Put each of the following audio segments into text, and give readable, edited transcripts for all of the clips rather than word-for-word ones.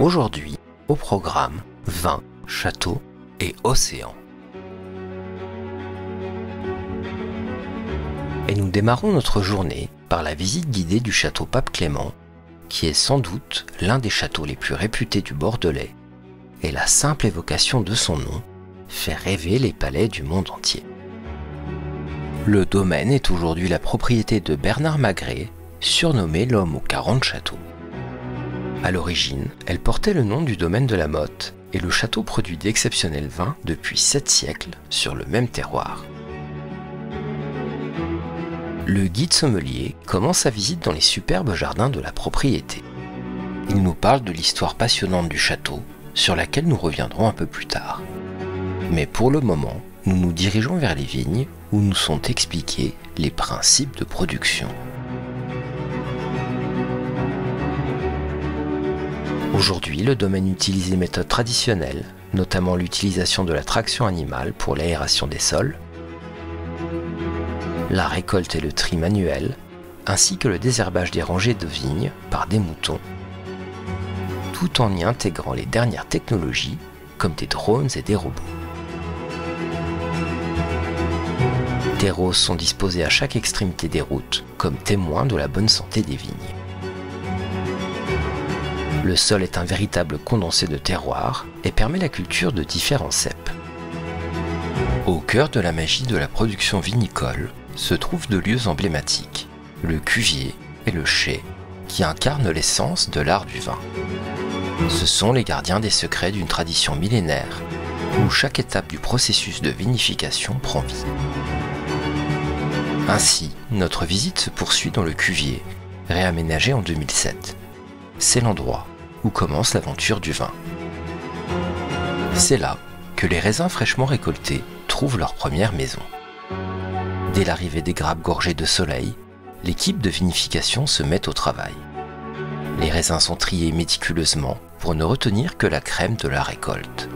Aujourd'hui, au programme, vin, château et océan. Et nous démarrons notre journée par la visite guidée du château Pape Clément, qui est sans doute l'un des châteaux les plus réputés du Bordelais, et la simple évocation de son nom fait rêver les palais du monde entier. Le domaine est aujourd'hui la propriété de Bernard Magret, surnommé l'homme aux 40 châteaux. À l'origine, elle portait le nom du domaine de la Motte, et le château produit d'exceptionnels vins depuis 7 siècles sur le même terroir. Le guide sommelier commence sa visite dans les superbes jardins de la propriété. Il nous parle de l'histoire passionnante du château, sur laquelle nous reviendrons un peu plus tard. Mais pour le moment, nous nous dirigeons vers les vignes où nous sont expliqués les principes de production. Aujourd'hui, le domaine utilise les méthodes traditionnelles, notamment l'utilisation de la traction animale pour l'aération des sols, la récolte et le tri manuel, ainsi que le désherbage des rangées de vignes par des moutons, tout en y intégrant les dernières technologies comme des drones et des robots. Des roses sont disposées à chaque extrémité des routes comme témoins de la bonne santé des vignes. Le sol est un véritable condensé de terroir et permet la culture de différents cèpes. Au cœur de la magie de la production vinicole se trouvent deux lieux emblématiques, le cuvier et le chai, qui incarnent l'essence de l'art du vin. Ce sont les gardiens des secrets d'une tradition millénaire, où chaque étape du processus de vinification prend vie. Ainsi, notre visite se poursuit dans le cuvier, réaménagé en 2007. C'est l'endroit où commence l'aventure du vin. C'est là que les raisins fraîchement récoltés trouvent leur première maison. Dès l'arrivée des grappes gorgées de soleil, l'équipe de vinification se met au travail. Les raisins sont triés méticuleusement pour ne retenir que la crème de la récolte.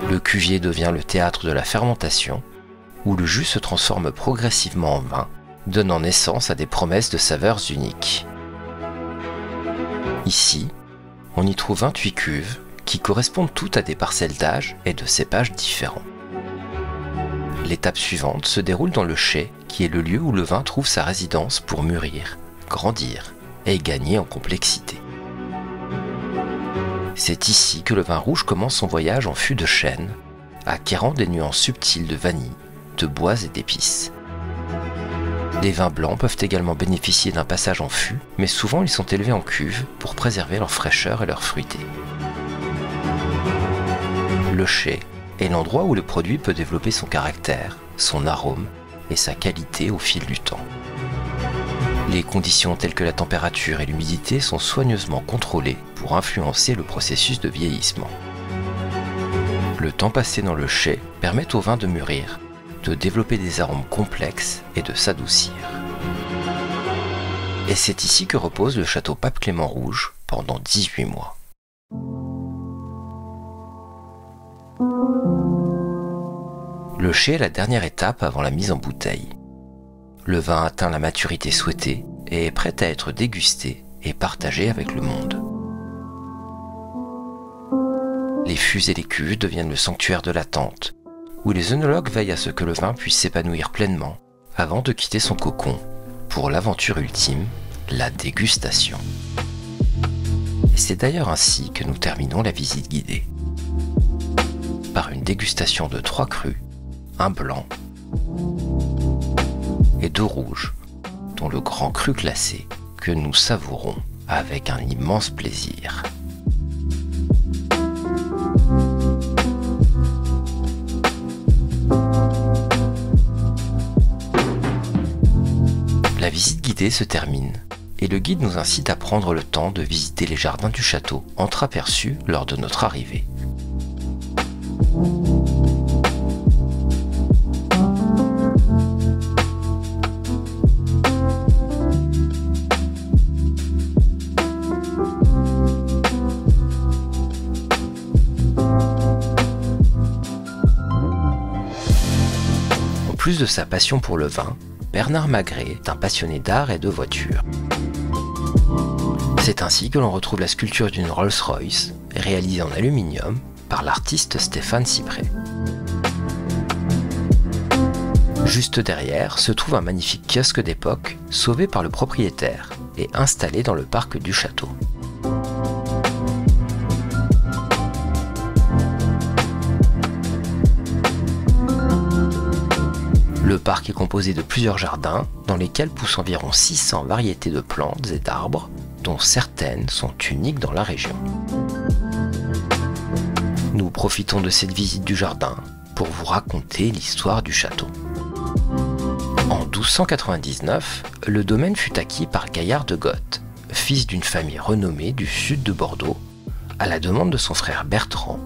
Le cuvier devient le théâtre de la fermentation, où le jus se transforme progressivement en vin, donnant naissance à des promesses de saveurs uniques. Ici, on y trouve 28 cuves qui correspondent toutes à des parcelles d'âge et de cépages différents. L'étape suivante se déroule dans le chai, qui est le lieu où le vin trouve sa résidence pour mûrir, grandir et gagner en complexité. C'est ici que le vin rouge commence son voyage en fût de chêne, acquérant des nuances subtiles de vanille, de bois et d'épices. Les vins blancs peuvent également bénéficier d'un passage en fût, mais souvent ils sont élevés en cuve pour préserver leur fraîcheur et leur fruité. Le chai est l'endroit où le produit peut développer son caractère, son arôme et sa qualité au fil du temps. Les conditions telles que la température et l'humidité sont soigneusement contrôlées pour influencer le processus de vieillissement. Le temps passé dans le chai permet au vin de mûrir, de développer des arômes complexes et de s'adoucir. Et c'est ici que repose le château Pape Clément Rouge pendant 18 mois. Le chai est la dernière étape avant la mise en bouteille. Le vin atteint la maturité souhaitée et est prêt à être dégusté et partagé avec le monde. Les fûts et les cuves deviennent le sanctuaire de l'attente, où les œnologues veillent à ce que le vin puisse s'épanouir pleinement avant de quitter son cocon pour l'aventure ultime, la dégustation. Et c'est d'ailleurs ainsi que nous terminons la visite guidée. Par une dégustation de 3 crus, un blanc et 2 rouges, dont le grand cru classé que nous savourons avec un immense plaisir. La visite guidée se termine et le guide nous incite à prendre le temps de visiter les jardins du château entreaperçus lors de notre arrivée. En plus de sa passion pour le vin, Bernard Magret est un passionné d'art et de voitures. C'est ainsi que l'on retrouve la sculpture d'une Rolls-Royce, réalisée en aluminium par l'artiste Stéphane Cyprès. Juste derrière se trouve un magnifique kiosque d'époque, sauvé par le propriétaire et installé dans le parc du château. Le parc est composé de plusieurs jardins dans lesquels poussent environ 600 variétés de plantes et d'arbres, dont certaines sont uniques dans la région. Nous profitons de cette visite du jardin pour vous raconter l'histoire du château. En 1299, le domaine fut acquis par Gaillard de Goth, fils d'une famille renommée du sud de Bordeaux, à la demande de son frère Bertrand,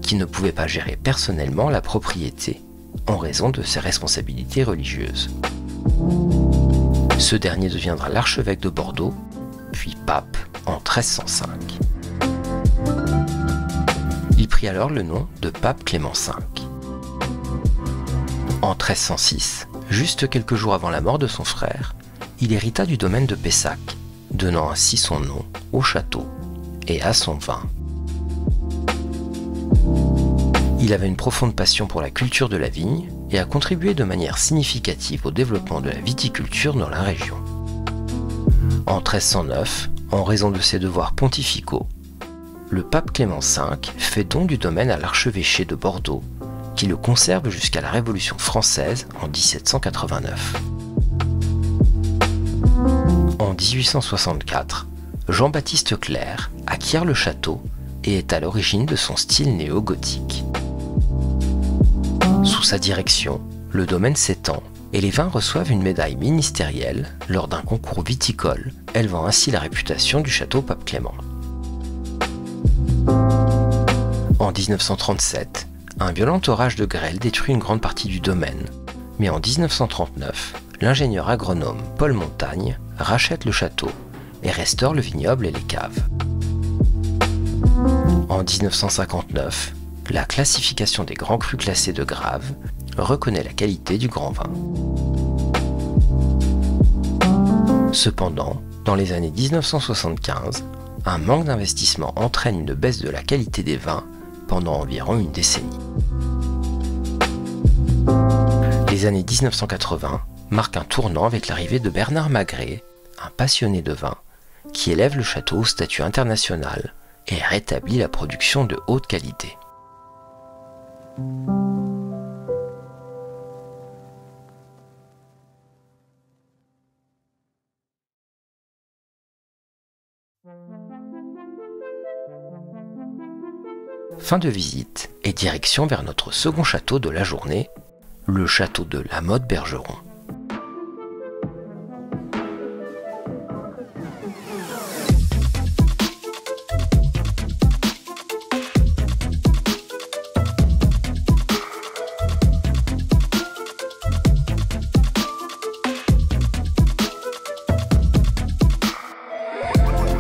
qui ne pouvait pas gérer personnellement la propriété en raison de ses responsabilités religieuses. Ce dernier deviendra l'archevêque de Bordeaux, puis pape en 1305. Il prit alors le nom de pape Clément V. En 1306, juste quelques jours avant la mort de son frère, il hérita du domaine de Pessac, donnant ainsi son nom au château et à son vin. Il avait une profonde passion pour la culture de la vigne et a contribué de manière significative au développement de la viticulture dans la région. En 1309, en raison de ses devoirs pontificaux, le pape Clément V fait don du domaine à l'archevêché de Bordeaux, qui le conserve jusqu'à la Révolution française en 1789. En 1864, Jean-Baptiste Clerc acquiert le château et est à l'origine de son style néo-gothique. Sous sa direction, le domaine s'étend et les vins reçoivent une médaille ministérielle lors d'un concours viticole, élevant ainsi la réputation du château Pape Clément. En 1937, un violent orage de grêle détruit une grande partie du domaine, mais en 1939, l'ingénieur agronome Paul Montagne rachète le château et restaure le vignoble et les caves. En 1959, la classification des grands crus classés de Grave reconnaît la qualité du grand vin. Cependant, dans les années 1975, un manque d'investissement entraîne une baisse de la qualité des vins pendant environ une décennie. Les années 1980 marquent un tournant avec l'arrivée de Bernard Magret, un passionné de vin, qui élève le château au statut international et rétablit la production de haute qualité. Fin de visite et direction vers notre second château de la journée, le château de La Motte-Bergeron.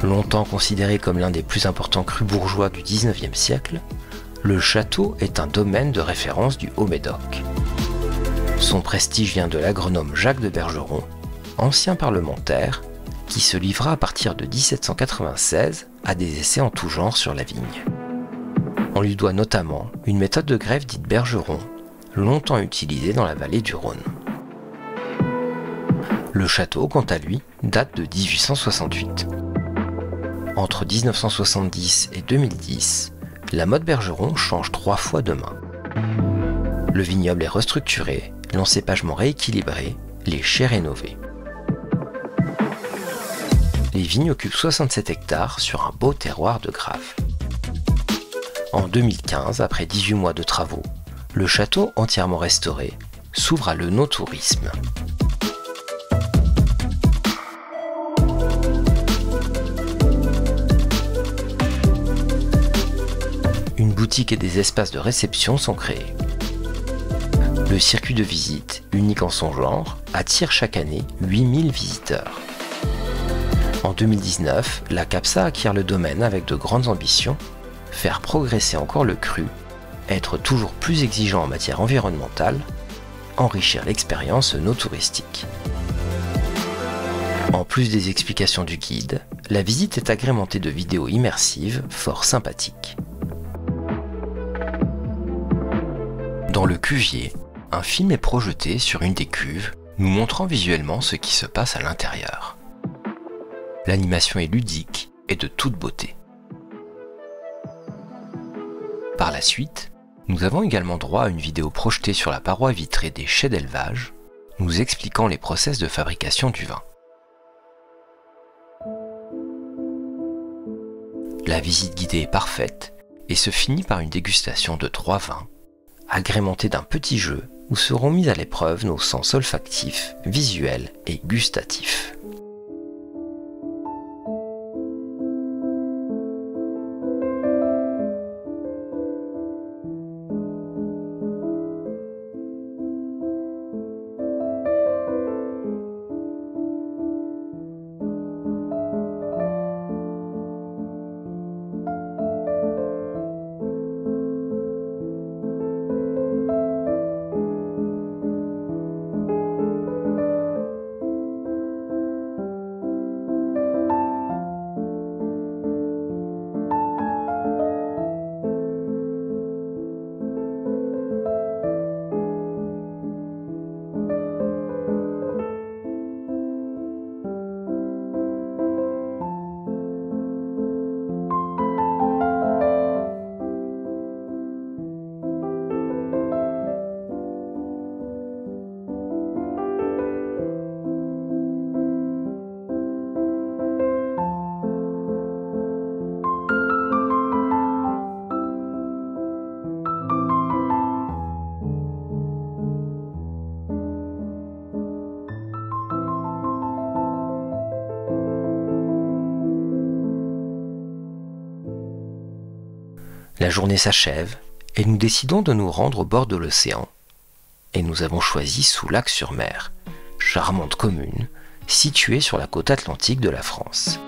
Longtemps considéré comme l'un des plus importants crus bourgeois du XIXe siècle, le château est un domaine de référence du Haut-Médoc. Son prestige vient de l'agronome Jacques de Bergeron, ancien parlementaire, qui se livra à partir de 1796 à des essais en tout genre sur la vigne. On lui doit notamment une méthode de greffe dite Bergeron, longtemps utilisée dans la vallée du Rhône. Le château, quant à lui, date de 1868. Entre 1970 et 2010, la Motte-Bergeron change 3 fois de main. Le vignoble est restructuré, l'encépagement rééquilibré, les chais rénovés. Les vignes occupent 67 hectares sur un beau terroir de Grave. En 2015, après 18 mois de travaux, le château entièrement restauré s'ouvre à l'œnotourisme. Une boutique et des espaces de réception sont créés. Le circuit de visite, unique en son genre, attire chaque année 8000 visiteurs. En 2019, la CAPSA acquiert le domaine avec de grandes ambitions, faire progresser encore le cru, être toujours plus exigeant en matière environnementale, enrichir l'expérience no-touristique. En plus des explications du guide, la visite est agrémentée de vidéos immersives fort sympathiques. Dans le cuvier, un film est projeté sur une des cuves, nous montrant visuellement ce qui se passe à l'intérieur. L'animation est ludique et de toute beauté. Par la suite, nous avons également droit à une vidéo projetée sur la paroi vitrée des chais d'élevage, nous expliquant les process de fabrication du vin. La visite guidée est parfaite et se finit par une dégustation de 3 vins, agrémentée d'un petit jeu où seront mis à l'épreuve nos sens olfactifs, visuels et gustatifs. La journée s'achève et nous décidons de nous rendre au bord de l'océan. Et nous avons choisi Soulac-sur-Mer, charmante commune située sur la côte atlantique de la France.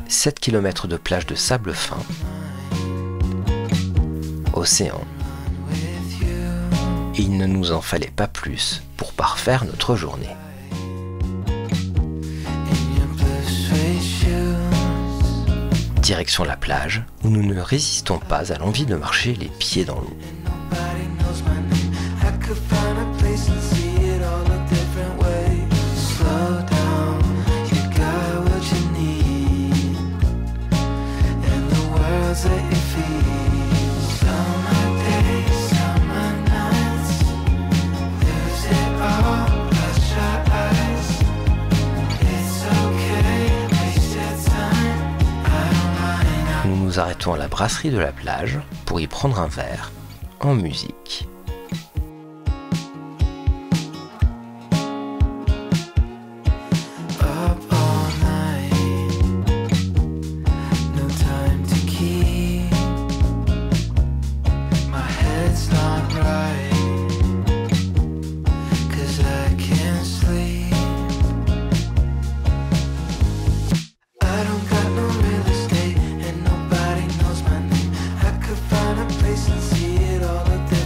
« 7 km de plage de sable fin, océan. Il ne nous en fallait pas plus pour parfaire notre journée. Direction la plage, où nous ne résistons pas à l'envie de marcher les pieds dans l'eau. Nous nous arrêtons à la brasserie de la plage pour y prendre un verre en musique.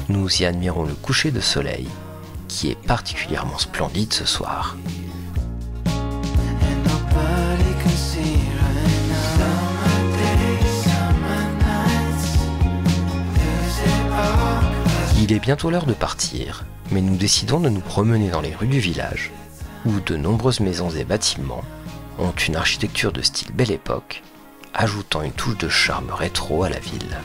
Nous y admirons le coucher de soleil, qui est particulièrement splendide ce soir. Il est bientôt l'heure de partir, mais nous décidons de nous promener dans les rues du village, où de nombreuses maisons et bâtiments ont une architecture de style Belle Époque, ajoutant une touche de charme rétro à la ville.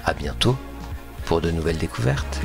À bientôt pour de nouvelles découvertes.